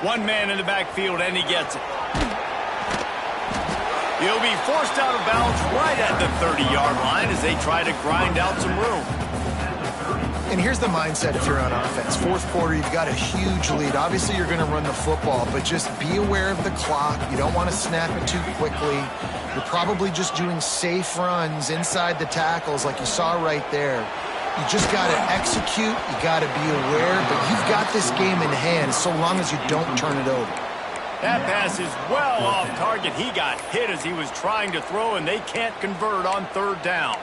One man in the backfield, and he gets it. He'll be forced out of bounds right at the 30-yard line as they try to grind out some room. And here's the mindset if you're on offense. Fourth quarter, you've got a huge lead. Obviously, you're going to run the football, but just be aware of the clock. You don't want to snap it too quickly. You're probably just doing safe runs inside the tackles like you saw right there. You just got to execute. You got to be aware, but you've got this game in hand so long as you don't turn it over. That pass is well off target. He got hit as he was trying to throw, and they can't convert on third down.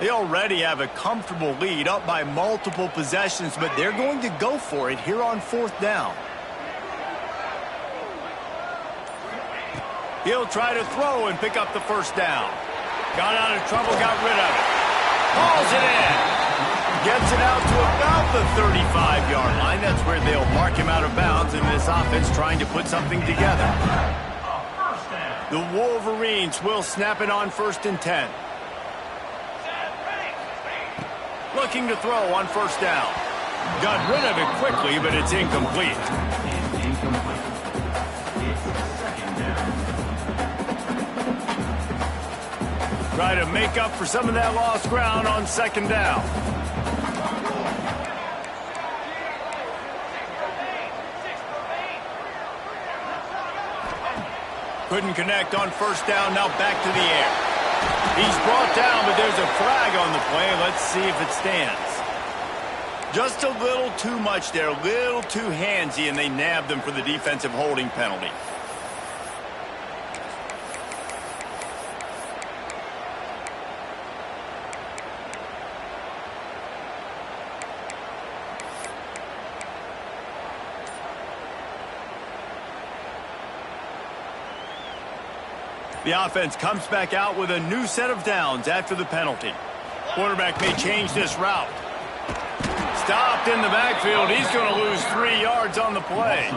They already have a comfortable lead, up by multiple possessions, but they're going to go for it here on fourth down. He'll try to throw and pick up the first down. Got out of trouble, got rid of it. Hauls it in. Gets it out to about the 35-yard line. That's where they'll mark him out of bounds in this offense trying to put something together. The Wolverines will snap it on 1st and 10. Looking to throw on first down. Got rid of it quickly, but it's incomplete. Try to make up for some of that lost ground on 2nd down. Couldn't connect on first down, now back to the air. He's brought down, but there's a flag on the play. Let's see if it stands. Just a little too much there, a little too handsy, and they nabbed them for the defensive holding penalty. The offense comes back out with a new set of downs after the penalty. Quarterback may change this route. Stopped in the backfield. He's going to lose 3 yards on the play.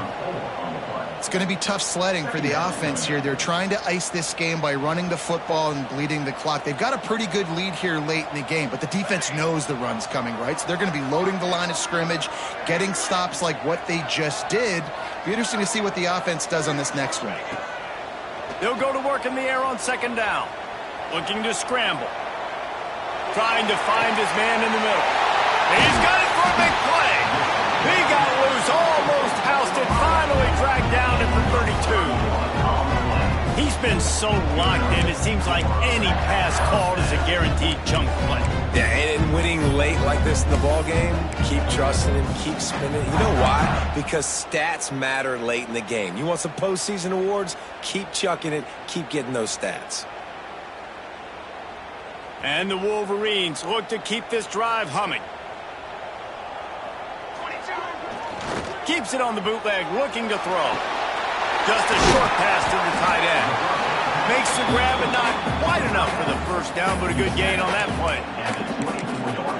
It's going to be tough sledding for the offense here. They're trying to ice this game by running the football and bleeding the clock. They've got a pretty good lead here late in the game, but the defense knows the run's coming, right? So they're going to be loading the line of scrimmage, getting stops like what they just did. Be interesting to see what the offense does on this next one. They'll go to work in the air on 2nd down. Looking to scramble. trying to find his man in the middle. He's got it for a big play. He got loose, almost housed it, finally dragged down at the 32. He's been so locked in, it seems like any pass called is a guaranteed chunk play. Yeah, and winning late like this in the ball game, keep trusting him, keep spinning. You know why? Because stats matter late in the game. You want some postseason awards? Keep chucking it, keep getting those stats. And the Wolverines look to keep this drive humming. Keeps it on the bootleg, looking to throw. Just a short pass to the tight end. Makes the grab and not quite enough for the first down, but a good gain on that play.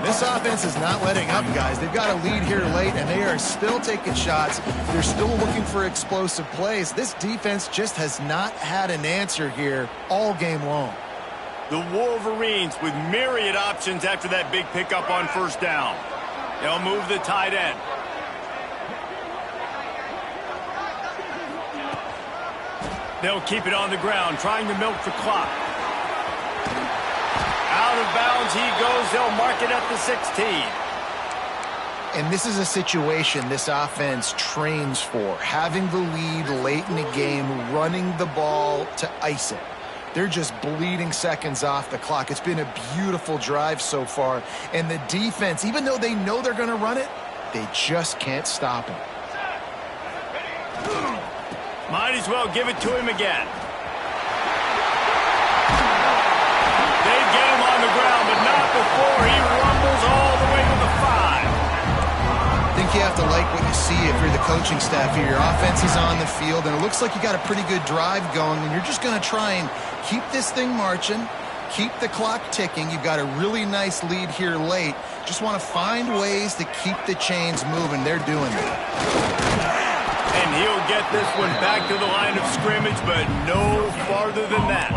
This offense is not letting up, guys. They've got a lead here late, and they are still taking shots. They're still looking for explosive plays. This defense just has not had an answer here all game long. The Wolverines with myriad options after that big pickup on first down. They'll move the tight end. They'll keep it on the ground, trying to milk the clock. Out of bounds he goes. They'll mark it at the 16. And this is a situation this offense trains for, having the lead late in the game, running the ball to ice it. They're just bleeding seconds off the clock. It's been a beautiful drive so far. And the defense, even though they know they're going to run it, they just can't stop it. Might as well give it to him again. They get him on the ground, but not before he rumbles all the way to the 5. I think you have to like what you see if you're the coaching staff here. Your offense is on the field, and it looks like you got a pretty good drive going, and you're just going to try and keep this thing marching, keep the clock ticking. You've got a really nice lead here late. Just want to find ways to keep the chains moving. They're doing that. And he'll get this one back to the line of scrimmage, but no farther than that.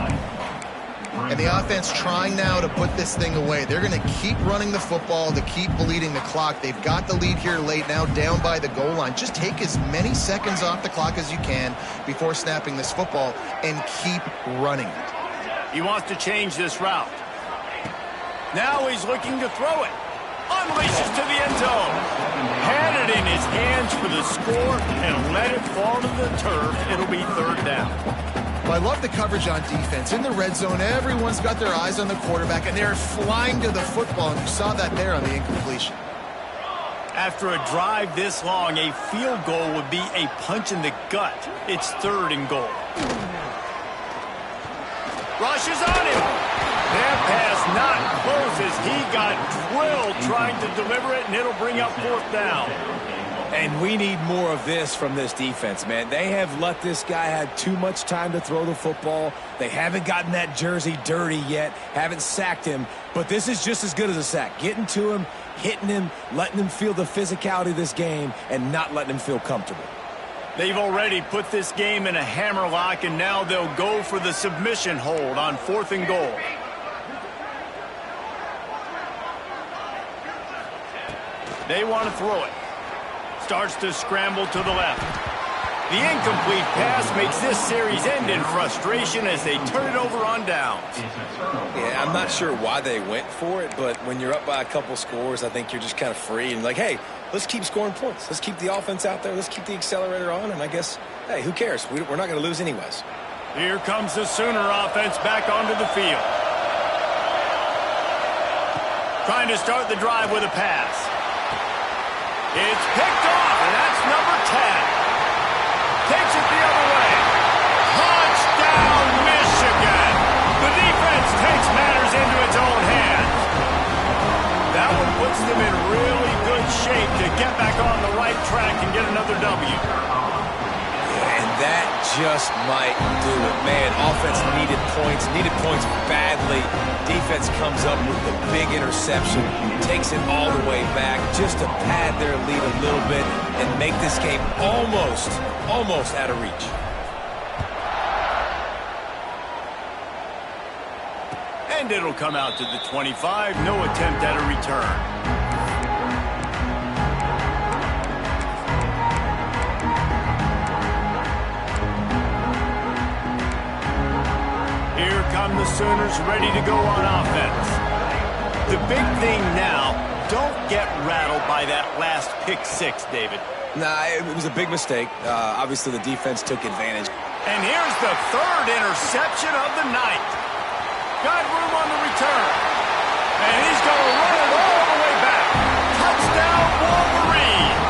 And the offense trying now to put this thing away. They're going to keep running the football to keep bleeding the clock. They've got the lead here late, now down by the goal line. Just take as many seconds off the clock as you can before snapping this football and keep running it. He wants to change this route. Now he's looking to throw it. Unleashes to the end zone. Had it in his hands for the score and let it fall to the turf. It'll be third down. Well, I love the coverage on defense. In the red zone, everyone's got their eyes on the quarterback, and they're flying to the football, and you saw that there on the incompletion. After a drive this long, a field goal would be a punch in the gut. It's third and goal. Rushes on him. That pass not close as he got drilled trying to deliver it, and it'll bring up fourth down. And we need more of this from this defense, man. They have let this guy have too much time to throw the football. They haven't gotten that jersey dirty yet, haven't sacked him. But this is just as good as a sack. Getting to him, hitting him, letting him feel the physicality of this game, and not letting him feel comfortable. They've already put this game in a hammerlock, and now they'll go for the submission hold on fourth and goal. They want to throw it. Starts to scramble to the left. The incomplete pass makes this series end in frustration as they turn it over on downs. Yeah, I'm not sure why they went for it, but when you're up by a couple scores, I think you're just kind of free and like, hey, let's keep scoring points. Let's keep the offense out there. Let's keep the accelerator on, and I guess, hey, who cares? We're not going to lose anyways. Here comes the Sooner offense back onto the field. Trying to start the drive with a pass. It's picked off, and that's number 10. Takes it the other way. Touchdown, Michigan. The defense takes matters into its own hands. That one puts them in really good shape to get back on the right track and get another W. And that just might do it. Man, offense needed points badly. Defense comes up with the big interception, takes it all the way back just to pad their lead a little bit and make this game almost out of reach. And it'll come out to the 25. No attempt at a return. Here come the Sooners ready to go on offense. The big thing now, don't get rattled by that last pick six, David. Nah, it was a big mistake. Obviously, the defense took advantage. And here's the third interception of the night. Got room on the return. And he's going to run it all the way back. Touchdown, Wolverines.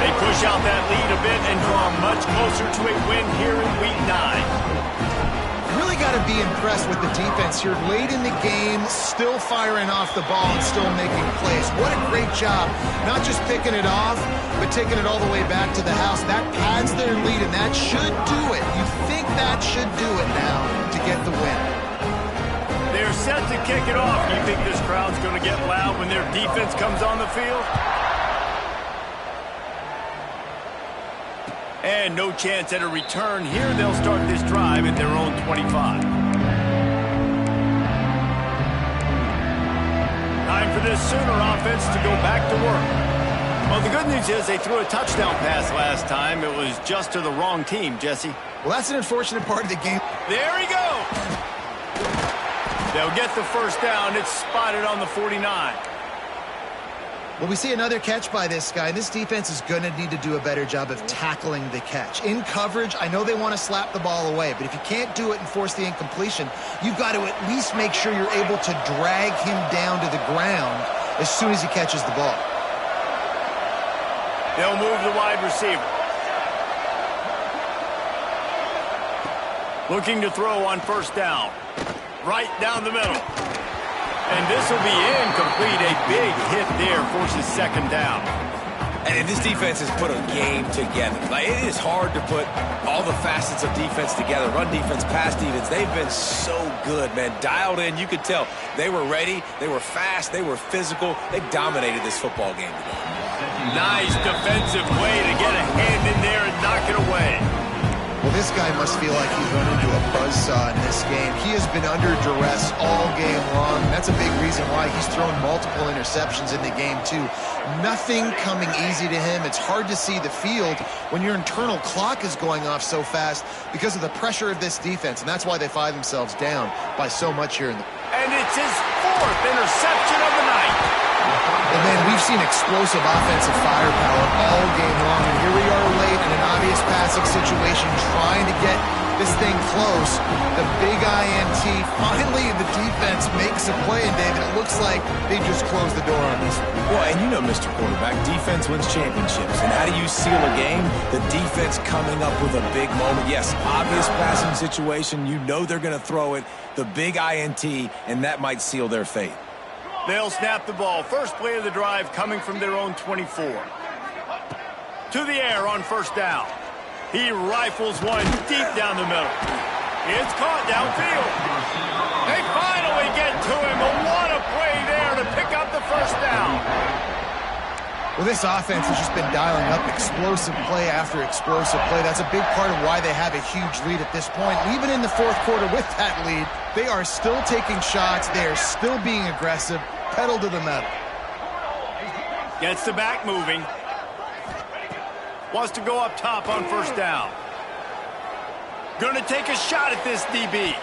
They push out that lead a bit and draw much closer to a win here in Week 9. Really got to be impressed with the defense here. Late in the game, still firing off the ball and still making plays. What a great job. Not just picking it off, but taking it all the way back to the house. That pads their lead, and that should do it. You think that should do it now to get the win. They're set to kick it off. You think this crowd's going to get loud when their defense comes on the field? And no chance at a return here. They'll start this drive at their own 25. Time for this Sooner offense to go back to work. Well, the good news is they threw a touchdown pass last time. It was just to the wrong team, Jesse. Well, that's an unfortunate part of the game. There he goes. They'll get the first down. It's spotted on the 49. Well, we see another catch by this guy. This defense is going to need to do a better job of tackling the catch. In coverage, I know they want to slap the ball away, but if you can't do it and force the incompletion, you've got to at least make sure you're able to drag him down to the ground as soon as he catches the ball. They'll move the wide receiver. Looking to throw on first down. Right down the middle. And this will be incomplete. A big hit there forces second down. And this defense has put a game together. Like, it is hard to put all the facets of defense together. Run defense, pass defense. They've been so good, man. Dialed in. You could tell they were ready. They were fast. They were physical. They dominated this football game today. Nice defensive way to get a hand in there and knock it away. Well, this guy must feel like he's run into a buzzsaw in this game. He has been under duress all game long. That's a big reason why he's thrown multiple interceptions in the game, too. Nothing coming easy to him. It's hard to see the field when your internal clock is going off so fast because of the pressure of this defense, and that's why they find themselves down by so much here in the... And it's his fourth interception of the night. And then we've seen explosive offensive firepower all game long. And here we are late in an obvious passing situation trying to get this thing close. The big INT. Finally, the defense makes a play. And, David, it looks like they just closed the door on this. Well, and you know, Mr. Quarterback, defense wins championships. And how do you seal a game? The defense coming up with a big moment. Yes, obvious passing situation. You know they're going to throw it. The big INT, and that might seal their fate. They'll snap the ball. First play of the drive coming from their own 24. To the air on first down. He rifles one deep down the middle. It's caught downfield. They finally get to him. But what a play there to pick up the first down. Well, this offense has just been dialing up explosive play after explosive play. That's a big part of why they have a huge lead at this point. Even in the fourth quarter with that lead, they are still taking shots. They are still being aggressive. Pedal to the metal. Gets the back moving. Wants to go up top on first down. Going to take a shot at this DB.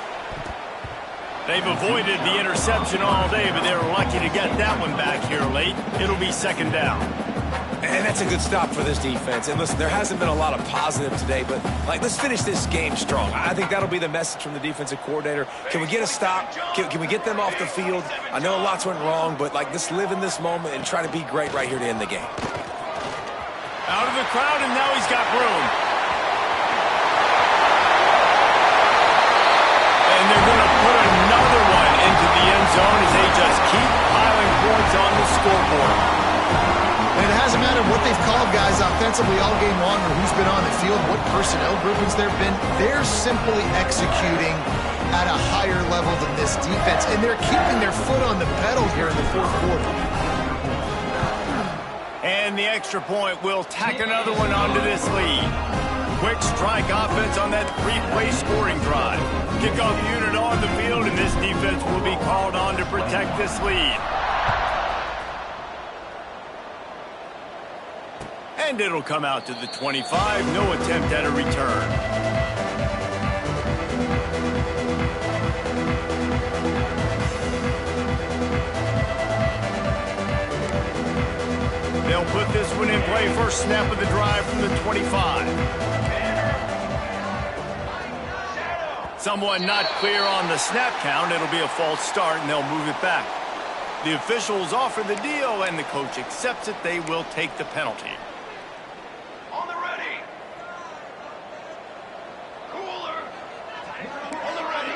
They've avoided the interception all day, but they're lucky to get that one back here late. It'll be second down. And that's a good stop for this defense. And listen, there hasn't been a lot of positive today, but, like, let's finish this game strong. I think that'll be the message from the defensive coordinator. Can we get a stop? Can we get them off the field? I know lots went wrong, but, like, let's live in this moment and try to be great right here to end the game. Out of the crowd, and now he's got room. And they're going to put another one into the end zone as they just keep piling points on the scoreboard. And it hasn't mattered what they've called guys offensively all game long or who's been on the field, what personnel groupings there have been. They're simply executing at a higher level than this defense, and they're keeping their foot on the pedal here in the fourth quarter. And the extra point will tack another one onto this lead. Quick strike offense on that three-play scoring drive. Kickoff unit on the field, and this defense will be called on to protect this lead. And it'll come out to the 25. No attempt at a return. they'll put this one in play first snap of the drive from the 25. Someone not clear on the snap count. It'll be a false start, and they'll move it back. The officials offer the deal, and the coach accepts it. They will take the penalty. On the ready. Cooler. On the ready.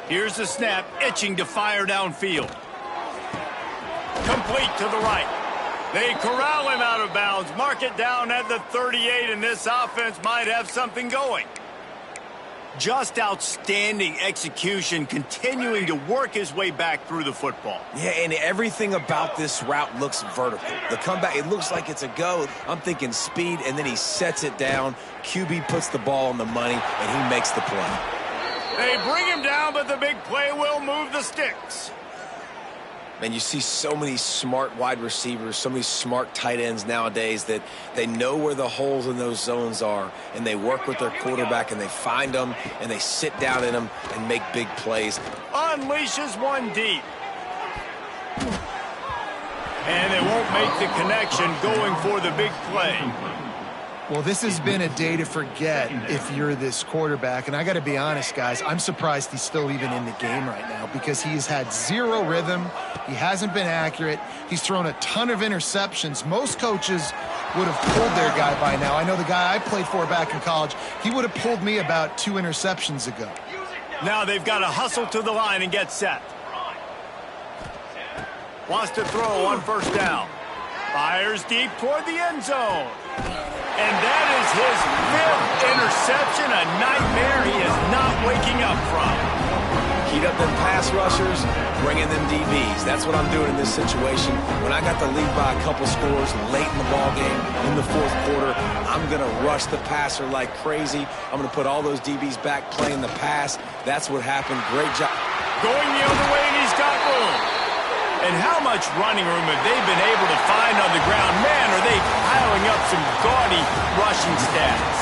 Here's the snap, itching to fire downfield. Complete to the right. They corral him out of bounds. Mark it down at the 38, and this offense might have something going. Just outstanding execution, continuing to work his way back through the football. Yeah, and everything about this route looks vertical. The comeback, it looks like it's a go. I'm thinking speed, and then he sets it down. QB puts the ball on the money, and he makes the play. They bring him down, but the big play will move the sticks. Man, you see so many smart wide receivers, so many smart tight ends nowadays that they know where the holes in those zones are, and they work with their quarterback, and they find them, and they sit down in them and make big plays. Unleashes one deep. And they won't make the connection going for the big play. Well, this has been a day to forget if you're this quarterback. And I got to be honest, guys, I'm surprised he's still even in the game right now because he's had zero rhythm. He hasn't been accurate. He's thrown a ton of interceptions. Most coaches would have pulled their guy by now. I know the guy I played for back in college, he would have pulled me about 2 interceptions ago. Now they've got to hustle to the line and get set. Wants to throw on first down. Fires deep toward the end zone. And that is his 5th interception, a nightmare he is not waking up from. Heat up them pass rushers, bring in them DBs. That's what I'm doing in this situation. When I got the lead by a couple scores late in the ball game, in the 4th quarter, I'm going to rush the passer like crazy. I'm going to put all those DBs back playing the pass. That's what happened. Great job. Going the other way, and he's got room. And how much running room have they been able to find on the ground? Man, are they piling up some gaudy rushing stats.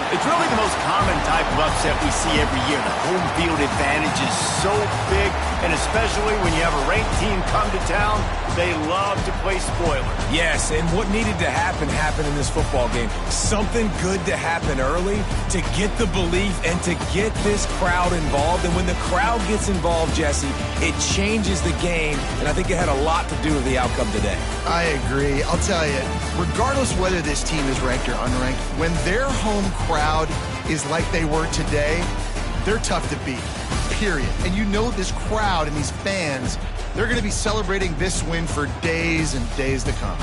It's really the most common type of upset we see every year. The home field advantage is so big, and especially when you have a ranked team come to town, they love to play spoiler. Yes, and what needed to happen happened in this football game. Something good to happen early to get the belief and to get this crowd involved. And when the crowd gets involved, Jesse, it changes the game, and I think it had a lot to do with the outcome today. I agree. I'll tell you, regardless whether this team is ranked or unranked, when their home crowd is like they were today, they're tough to beat, period. And you know this crowd and these fans, they're going to be celebrating this win for days and days to come.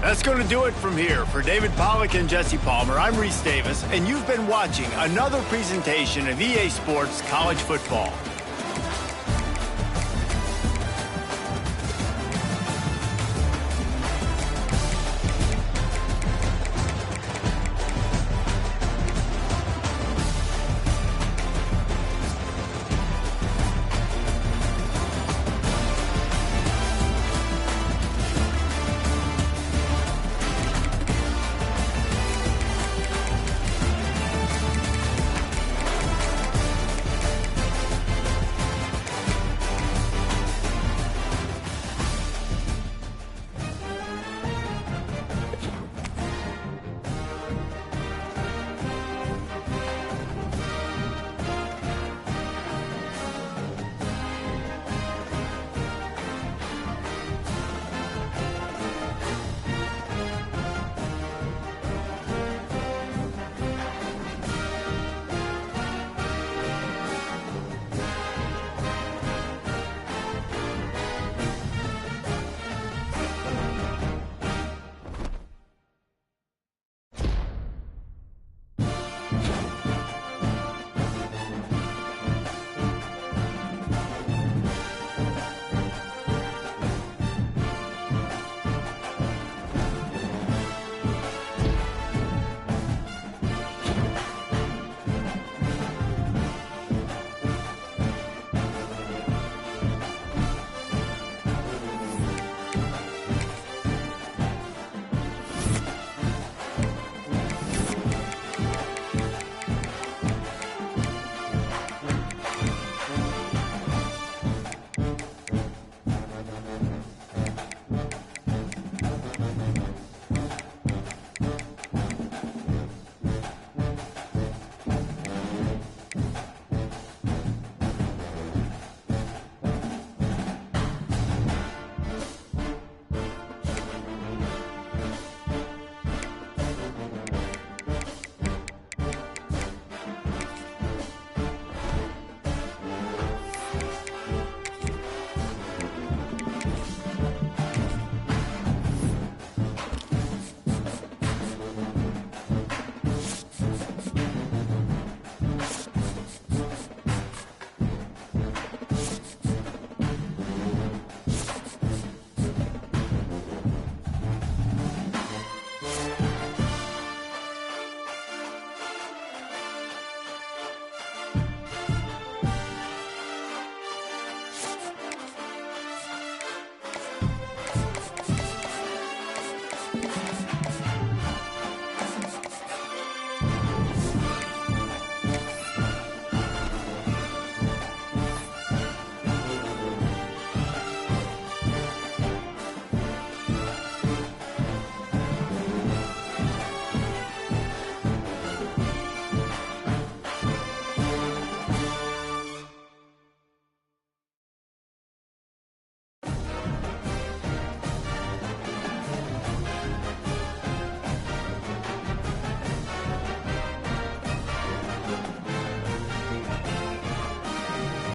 That's going to do it from here. For David Pollack and Jesse Palmer, I'm Reese Davis, and you've been watching another presentation of EA Sports College Football.